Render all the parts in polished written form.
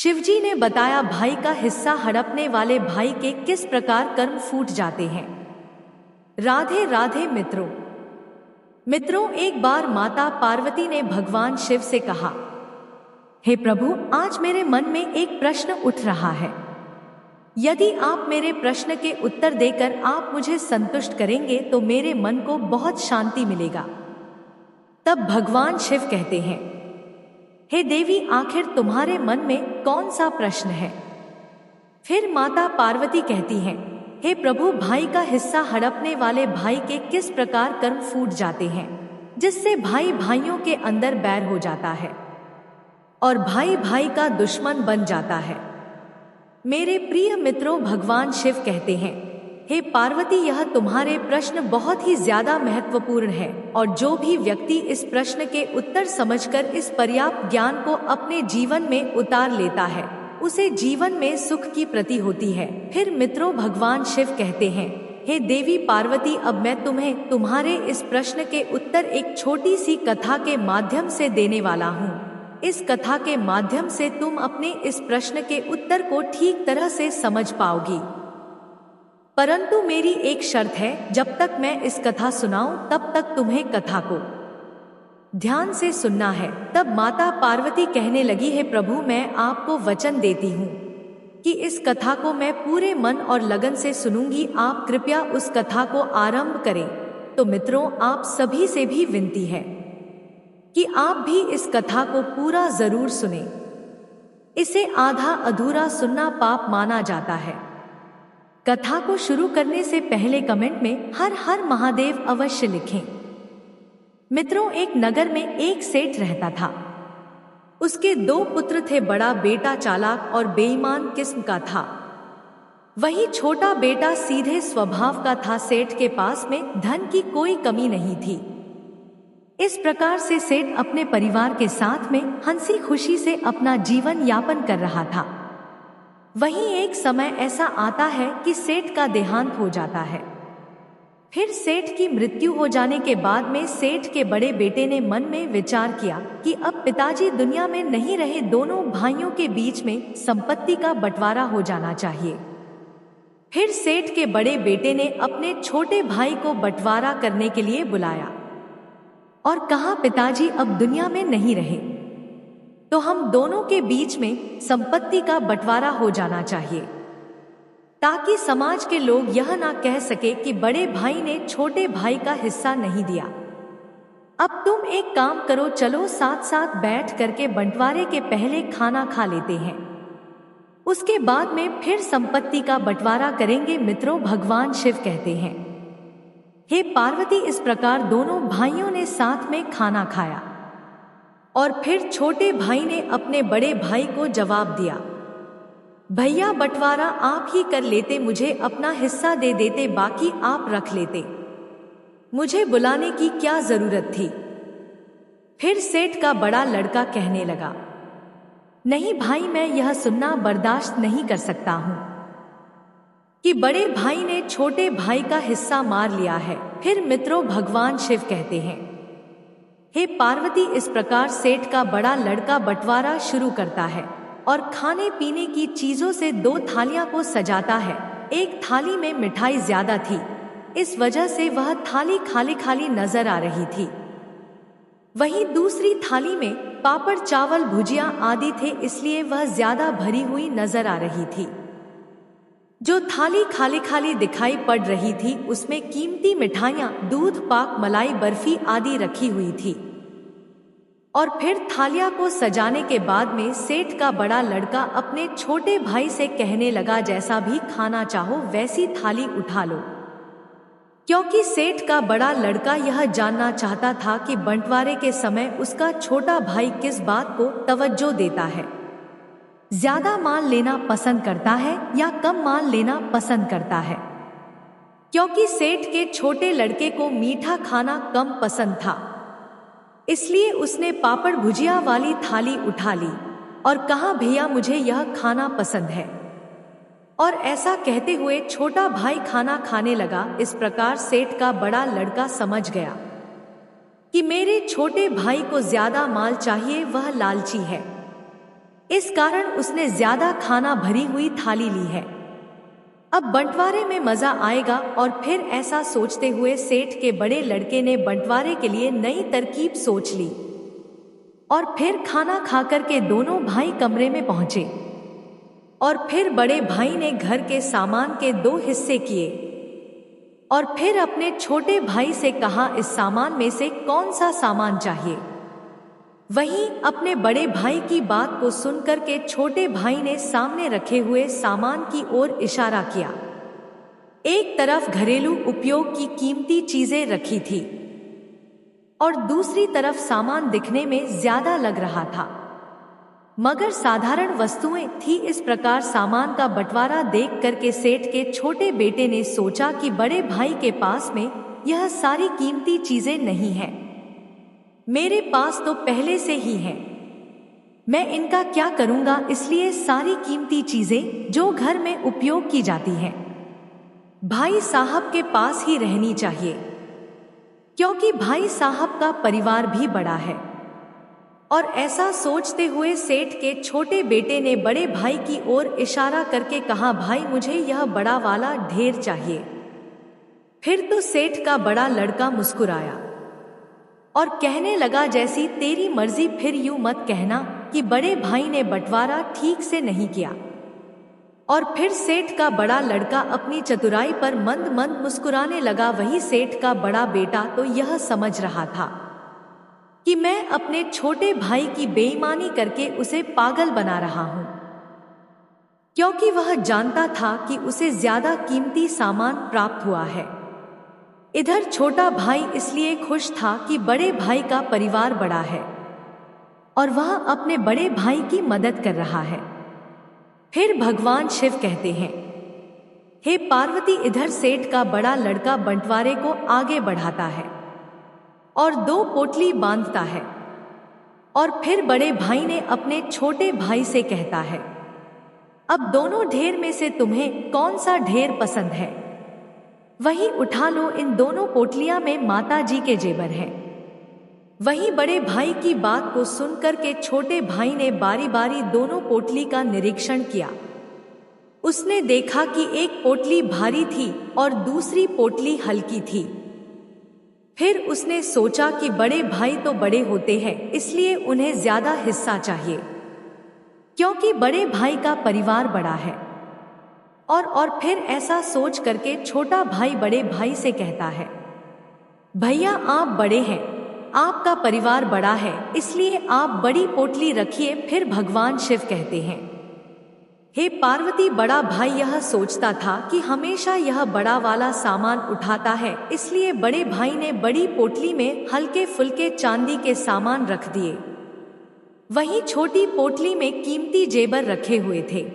शिवजी ने बताया भाई का हिस्सा हड़पने वाले भाई के किस प्रकार कर्म फूट जाते हैं। राधे राधे मित्रों, एक बार माता पार्वती ने भगवान शिव से कहा, हे प्रभु, आज मेरे मन में एक प्रश्न उठ रहा है। यदि आप मेरे प्रश्न के उत्तर देकर आप मुझे संतुष्ट करेंगे तो मेरे मन को बहुत शांति मिलेगा। तब भगवान शिव कहते हैं, हे देवी, आखिर तुम्हारे मन में कौन सा प्रश्न है? फिर माता पार्वती कहती हैं, हे प्रभु, भाई का हिस्सा हड़पने वाले भाई के किस प्रकार कर्म फूट जाते हैं, जिससे भाई भाइयों के अंदर बैर हो जाता है और भाई भाई का दुश्मन बन जाता है। मेरे प्रिय मित्रों, भगवान शिव कहते हैं, हे पार्वती, यह तुम्हारे प्रश्न बहुत ही ज्यादा महत्वपूर्ण है और जो भी व्यक्ति इस प्रश्न के उत्तर समझकर इस पर्याप्त ज्ञान को अपने जीवन में उतार लेता है, उसे जीवन में सुख की प्राप्ति होती है। फिर मित्रों, भगवान शिव कहते हैं, हे देवी पार्वती, अब मैं तुम्हें तुम्हारे इस प्रश्न के उत्तर एक छोटी सी कथा के माध्यम से देने वाला हूँ। इस कथा के माध्यम से तुम अपने इस प्रश्न के उत्तर को ठीक तरह से समझ पाओगी। परंतु मेरी एक शर्त है, जब तक मैं इस कथा सुनाऊं तब तक तुम्हें कथा को ध्यान से सुनना है। तब माता पार्वती कहने लगी, हे प्रभु, मैं आपको वचन देती हूँ कि इस कथा को मैं पूरे मन और लगन से सुनूंगी। आप कृपया उस कथा को आरंभ करें। तो मित्रों, आप सभी से भी विनती है कि आप भी इस कथा को पूरा जरूर सुने। इसे आधा अधूरा सुनना पाप माना जाता है। कथा को शुरू करने से पहले कमेंट में हर हर महादेव अवश्य लिखें। मित्रों, एक नगर में एक सेठ रहता था। उसके 2 पुत्र थे। बड़ा बेटा चालाक और बेईमान किस्म का था, वही छोटा बेटा सीधे स्वभाव का था। सेठ के पास में धन की कोई कमी नहीं थी। इस प्रकार से सेठ अपने परिवार के साथ में हंसी खुशी से अपना जीवन यापन कर रहा था। वहीं एक समय ऐसा आता है कि सेठ का देहांत हो जाता है। फिर सेठ की मृत्यु हो जाने के बाद में सेठ के बड़े बेटे ने मन में विचार किया कि अब पिताजी दुनिया में नहीं रहे, दोनों भाइयों के बीच में संपत्ति का बंटवारा हो जाना चाहिए। फिर सेठ के बड़े बेटे ने अपने छोटे भाई को बंटवारा करने के लिए बुलाया और कहा, पिताजी अब दुनिया में नहीं रहे तो हम दोनों के बीच में संपत्ति का बंटवारा हो जाना चाहिए, ताकि समाज के लोग यह ना कह सके कि बड़े भाई ने छोटे भाई का हिस्सा नहीं दिया। अब तुम एक काम करो, चलो साथ साथ बैठ करके बंटवारे के पहले खाना खा लेते हैं, उसके बाद में फिर संपत्ति का बंटवारा करेंगे। मित्रों, भगवान शिव कहते हैं, हे पार्वती, इस प्रकार दोनों भाइयों ने साथ में खाना खाया और फिर छोटे भाई ने अपने बड़े भाई को जवाब दिया, भैया, बंटवारा आप ही कर लेते, मुझे अपना हिस्सा दे देते, बाकी आप रख लेते, मुझे बुलाने की क्या जरूरत थी। फिर सेठ का बड़ा लड़का कहने लगा, नहीं भाई, मैं यह सुनना बर्दाश्त नहीं कर सकता हूं कि बड़े भाई ने छोटे भाई का हिस्सा मार लिया है। फिर मित्रों, भगवान शिव कहते हैं, हे पार्वती, इस प्रकार सेठ का बड़ा लड़का बंटवारा शुरू करता है और खाने पीने की चीजों से 2 थालियां को सजाता है। एक थाली में मिठाई ज्यादा थी, इस वजह से वह थाली खाली खाली नजर आ रही थी। वहीं दूसरी थाली में पापड़, चावल, भुजिया आदि थे, इसलिए वह ज्यादा भरी हुई नजर आ रही थी। जो थाली खाली खाली दिखाई पड़ रही थी उसमें कीमती मिठाइयाँ, दूध पाक, मलाई, बर्फी आदि रखी हुई थी। और फिर थालियां को सजाने के बाद में सेठ का बड़ा लड़का अपने छोटे भाई से कहने लगा, जैसा भी खाना चाहो वैसी थाली उठा लो, क्योंकि सेठ का बड़ा लड़का यह जानना चाहता था कि बंटवारे के समय उसका छोटा भाई किस बात को तवज्जो देता है, ज्यादा माल लेना पसंद करता है या कम माल लेना पसंद करता है। क्योंकि सेठ के छोटे लड़के को मीठा खाना कम पसंद था, इसलिए उसने पापड़ भुजिया वाली थाली उठा ली और कहा, भैया, मुझे यह खाना पसंद है। और ऐसा कहते हुए छोटा भाई खाना खाने लगा। इस प्रकार सेठ का बड़ा लड़का समझ गया कि मेरे छोटे भाई को ज्यादा माल चाहिए, वह लालची है, इस कारण उसने ज्यादा खाना भरी हुई थाली ली है। अब बंटवारे में मजा आएगा। और फिर ऐसा सोचते हुए सेठ के बड़े लड़के ने बंटवारे के लिए नई तरकीब सोच ली। और फिर खाना खाकर के दोनों भाई कमरे में पहुंचे। और फिर बड़े भाई ने घर के सामान के 2 हिस्से किए। और फिर अपने छोटे भाई से कहा, इस सामान में से कौन सा सामान चाहिए। वहीं अपने बड़े भाई की बात को सुनकर के छोटे भाई ने सामने रखे हुए सामान की ओर इशारा किया। एक तरफ घरेलू उपयोग की कीमती चीजें रखी थी और दूसरी तरफ सामान दिखने में ज्यादा लग रहा था, मगर साधारण वस्तुएं थी। इस प्रकार सामान का बंटवारा देख करके सेठ के छोटे बेटे ने सोचा कि बड़े भाई के पास में यह सारी कीमती चीजें नहीं हैं, मेरे पास तो पहले से ही हैं। मैं इनका क्या करूंगा, इसलिए सारी कीमती चीजें जो घर में उपयोग की जाती हैं भाई साहब के पास ही रहनी चाहिए, क्योंकि भाई साहब का परिवार भी बड़ा है। और ऐसा सोचते हुए सेठ के छोटे बेटे ने बड़े भाई की ओर इशारा करके कहा, भाई मुझे यह बड़ा वाला ढेर चाहिए। फिर तो सेठ का बड़ा लड़का मुस्कुराया और कहने लगा, जैसी तेरी मर्जी, फिर यूं मत कहना कि बड़े भाई ने बंटवारा ठीक से नहीं किया। और फिर सेठ का बड़ा लड़का अपनी चतुराई पर मंद मंद मुस्कुराने लगा। वही सेठ का बड़ा बेटा तो यह समझ रहा था कि मैं अपने छोटे भाई की बेईमानी करके उसे पागल बना रहा हूं, क्योंकि वह जानता था कि उसे ज्यादा कीमती सामान प्राप्त हुआ है। इधर छोटा भाई इसलिए खुश था कि बड़े भाई का परिवार बड़ा है और वह अपने बड़े भाई की मदद कर रहा है। फिर भगवान शिव कहते हैं, हे पार्वती, इधर सेठ का बड़ा लड़का बंटवारे को आगे बढ़ाता है और 2 पोटली बांधता है। और फिर बड़े भाई ने अपने छोटे भाई से कहता है, अब दोनों ढेर में से तुम्हें कौन सा ढेर पसंद है, वही उठा लो। इन दोनों पोटलियां में माता जी के जेवर हैं। वहीं बड़े भाई की बात को सुनकर के छोटे भाई ने बारी बारी दोनों पोटली का निरीक्षण किया। उसने देखा कि एक पोटली भारी थी और दूसरी पोटली हल्की थी। फिर उसने सोचा कि बड़े भाई तो बड़े होते हैं, इसलिए उन्हें ज्यादा हिस्सा चाहिए, क्योंकि बड़े भाई का परिवार बड़ा है। और फिर ऐसा सोच करके छोटा भाई बड़े भाई से कहता है, भैया आप बड़े हैं, आपका परिवार बड़ा है, इसलिए आप बड़ी पोटली रखिए। फिर भगवान शिव कहते हैं, हे पार्वती, बड़ा भाई यह सोचता था कि हमेशा यह बड़ा वाला सामान उठाता है, इसलिए बड़े भाई ने बड़ी पोटली में हल्के फुल्के चांदी के सामान रख दिए। वहीं छोटी पोटली में कीमती जेवर रखे हुए थे।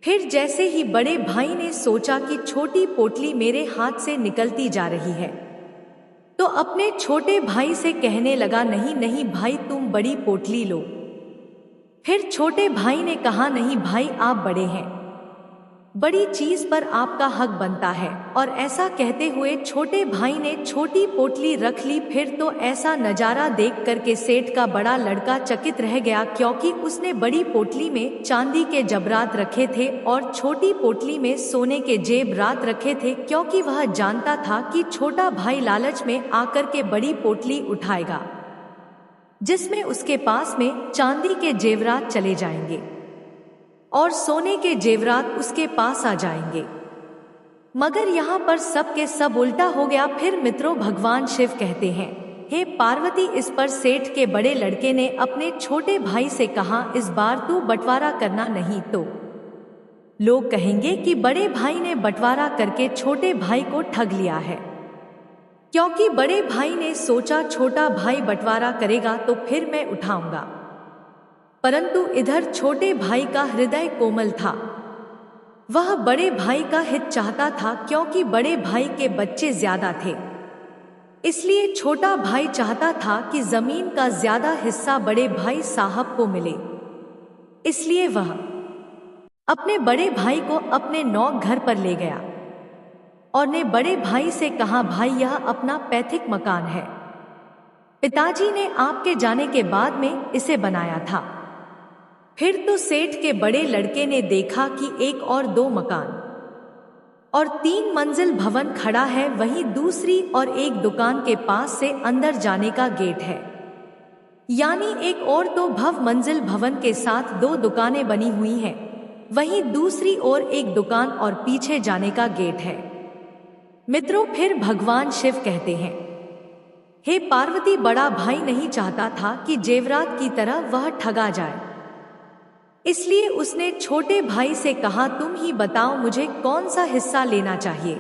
फिर जैसे ही बड़े भाई ने सोचा कि छोटी पोटली मेरे हाथ से निकलती जा रही है, तो अपने छोटे भाई से कहने लगा, नहीं नहीं भाई, तुम बड़ी पोटली लो। फिर छोटे भाई ने कहा, नहीं भाई, आप बड़े हैं, बड़ी चीज पर आपका हक बनता है। और ऐसा कहते हुए छोटे भाई ने छोटी पोटली रख ली। फिर तो ऐसा नजारा देख करके सेठ का बड़ा लड़का चकित रह गया, क्योंकि उसने बड़ी पोटली में चांदी के जबरात रखे थे और छोटी पोटली में सोने के जेबरात रखे थे, क्योंकि वह जानता था कि छोटा भाई लालच में आकर के बड़ी पोटली उठाएगा, जिसमें उसके पास में चांदी के जेवरात चले जाएंगे और सोने के जेवरात उसके पास आ जाएंगे। मगर यहाँ पर सब के सब उल्टा हो गया। फिर मित्रों, भगवान शिव कहते हैं, हे पार्वती, इस पर सेठ के बड़े लड़के ने अपने छोटे भाई से कहा, इस बार तू बंटवारा करना नहीं तो लोग कहेंगे कि बड़े भाई ने बंटवारा करके छोटे भाई को ठग लिया है। क्योंकि बड़े भाई ने सोचा छोटा भाई बंटवारा करेगा तो फिर मैं उठाऊंगा, परंतु इधर छोटे भाई का हृदय कोमल था। वह बड़े भाई का हित चाहता था, क्योंकि बड़े भाई के बच्चे ज्यादा थे, इसलिए छोटा भाई चाहता था कि जमीन का ज्यादा हिस्सा बड़े भाई साहब को मिले। इसलिए वह अपने बड़े भाई को अपने नौक घर पर ले गया और ने बड़े भाई से कहा, भाई यह अपना पैतृक मकान है, पिताजी ने आपके जाने के बाद में इसे बनाया था। फिर तो सेठ के बड़े लड़के ने देखा कि एक और दो मकान और 3 मंजिल भवन खड़ा है, वहीं दूसरी और एक दुकान के पास से अंदर जाने का गेट है। यानी एक और दो भव मंजिल भवन के साथ 2 दुकानें बनी हुई हैं, वहीं दूसरी ओर एक दुकान और पीछे जाने का गेट है। मित्रों, फिर भगवान शिव कहते हैं, हे पार्वती, बड़ा भाई नहीं चाहता था कि जेवरात की तरह वह ठगा जाए, इसलिए उसने छोटे भाई से कहा, तुम ही बताओ मुझे कौन सा हिस्सा लेना चाहिए।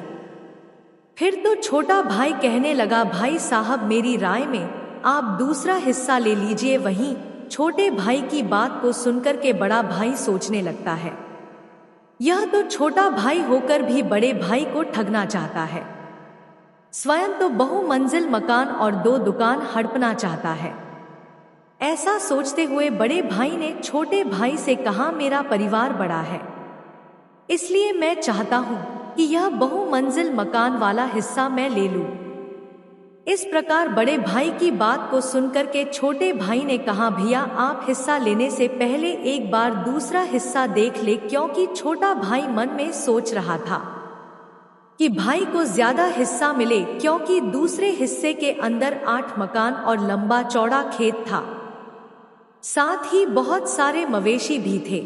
फिर तो छोटा भाई कहने लगा, भाई साहब, मेरी राय में आप दूसरा हिस्सा ले लीजिए। वहीं छोटे भाई की बात को सुनकर के बड़ा भाई सोचने लगता है, यह तो छोटा भाई होकर भी बड़े भाई को ठगना चाहता है, स्वयं तो बहुमंजिल मकान और 2 दुकान हड़पना चाहता है। ऐसा सोचते हुए बड़े भाई ने छोटे भाई से कहा, मेरा परिवार बड़ा है, इसलिए मैं चाहता हूं कि यह बहुमंजिल मकान वाला हिस्सा मैं ले लूं। इस प्रकार बड़े भाई की बात को सुनकर के छोटे भाई ने कहा, भैया, आप हिस्सा लेने से पहले एक बार दूसरा हिस्सा देख ले, क्योंकि छोटा भाई मन में सोच रहा था कि भाई को ज्यादा हिस्सा मिले, क्योंकि दूसरे हिस्से के अंदर 8 मकान और लंबा चौड़ा खेत था, साथ ही बहुत सारे मवेशी भी थे,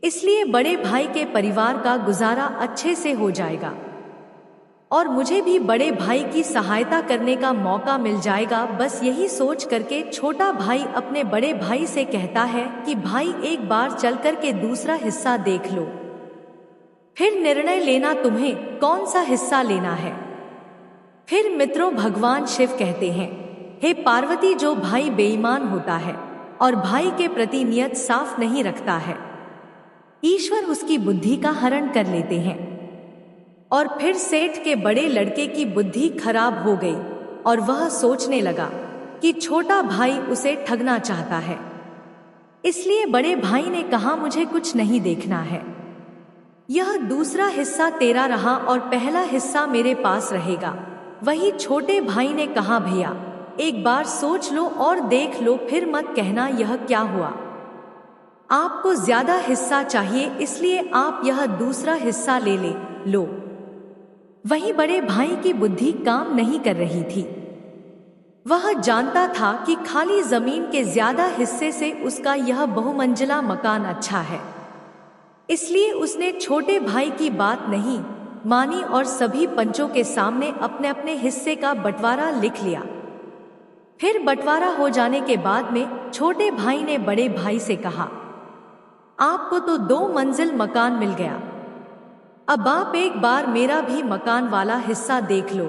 इसलिए बड़े भाई के परिवार का गुजारा अच्छे से हो जाएगा और मुझे भी बड़े भाई की सहायता करने का मौका मिल जाएगा। बस यही सोच करके छोटा भाई अपने बड़े भाई से कहता है कि भाई, एक बार चल करके दूसरा हिस्सा देख लो, फिर निर्णय लेना तुम्हें कौन सा हिस्सा लेना है। फिर मित्रों, भगवान शिव कहते हैं, हे पार्वती, जो भाई बेईमान होता है और भाई के प्रति नियत साफ नहीं रखता है, ईश्वर उसकी बुद्धि का हरण कर लेते हैं। और फिर सेठ के बड़े लड़के की बुद्धि खराब हो गई और वह सोचने लगा कि छोटा भाई उसे ठगना चाहता है, इसलिए बड़े भाई ने कहा, मुझे कुछ नहीं देखना है, यह दूसरा हिस्सा तेरा रहा और पहला हिस्सा मेरे पास रहेगा। वही छोटे भाई ने कहा, भैया, एक बार सोच लो और देख लो, फिर मत कहना यह क्या हुआ। आपको ज्यादा हिस्सा चाहिए, इसलिए आप यह दूसरा हिस्सा ले लो। वहीं बड़े भाई की बुद्धि काम नहीं कर रही थी। वह जानता था कि खाली जमीन के ज्यादा हिस्से से उसका यह बहुमंजिला मकान अच्छा है, इसलिए उसने छोटे भाई की बात नहीं मानी और सभी पंचों के सामने अपने अपने हिस्से का बंटवारा लिख लिया। फिर बंटवारा हो जाने के बाद में छोटे भाई ने बड़े भाई से कहा, आपको तो 2 मंजिल मकान मिल गया, अब आप एक बार मेरा भी मकान वाला हिस्सा देख लो।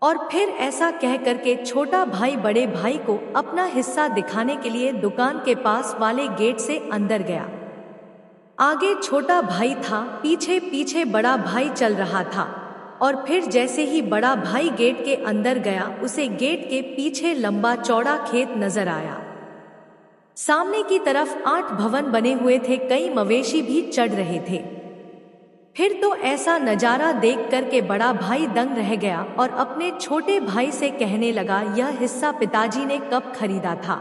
और फिर ऐसा कह करके छोटा भाई बड़े भाई को अपना हिस्सा दिखाने के लिए दुकान के पास वाले गेट से अंदर गया। आगे छोटा भाई था, पीछे पीछे बड़ा भाई चल रहा था और फिर जैसे ही बड़ा भाई गेट के अंदर गया, उसे गेट के पीछे लंबा चौड़ा खेत नजर आया। सामने की तरफ 8 भवन बने हुए थे, कई मवेशी भी चढ़ रहे थे। फिर तो ऐसा नजारा देख करके बड़ा भाई दंग रह गया और अपने छोटे भाई से कहने लगा, यह हिस्सा पिताजी ने कब खरीदा था।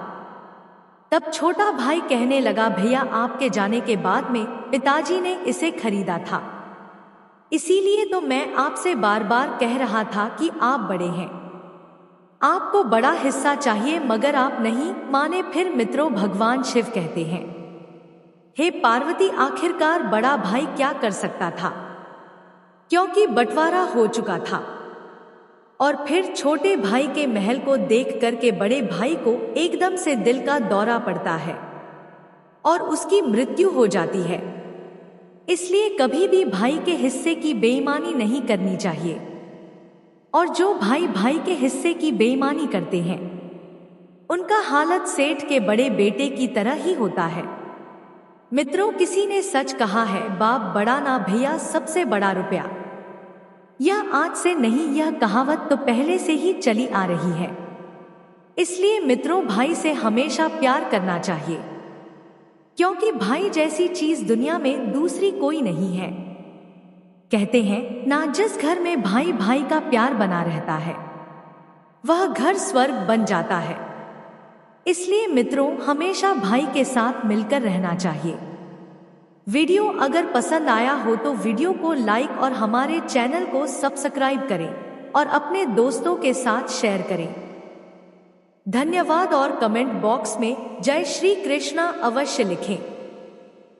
तब छोटा भाई कहने लगा, भैया, आपके जाने के बाद में पिताजी ने इसे खरीदा था, इसीलिए तो मैं आपसे बार बार कह रहा था कि आप बड़े हैं, आपको बड़ा हिस्सा चाहिए, मगर आप नहीं माने। फिर मित्रों, भगवान शिव कहते हैं, हे पार्वती, आखिरकार बड़ा भाई क्या कर सकता था, क्योंकि बंटवारा हो चुका था। और फिर छोटे भाई के महल को देख करके बड़े भाई को एकदम से दिल का दौरा पड़ता है और उसकी मृत्यु हो जाती है। इसलिए कभी भी भाई के हिस्से की बेईमानी नहीं करनी चाहिए, और जो भाई भाई के हिस्से की बेईमानी करते हैं उनका हालत सेठ के बड़े बेटे की तरह ही होता है। मित्रों, किसी ने सच कहा है, बाप बड़ा ना भैया, सबसे बड़ा रुपया। यह आज से नहीं, यह कहावत तो पहले से ही चली आ रही है। इसलिए मित्रों, भाई से हमेशा प्यार करना चाहिए, क्योंकि भाई जैसी चीज दुनिया में दूसरी कोई नहीं है। कहते हैं ना, जिस घर में भाई भाई का प्यार बना रहता है वह घर स्वर्ग बन जाता है। इसलिए मित्रों हमेशा भाई के साथ मिलकर रहना चाहिए। वीडियो अगर पसंद आया हो तो वीडियो को लाइक और हमारे चैनल को सब्सक्राइब करें और अपने दोस्तों के साथ शेयर करें। धन्यवाद और कमेंट बॉक्स में जय श्री कृष्णा अवश्य लिखें।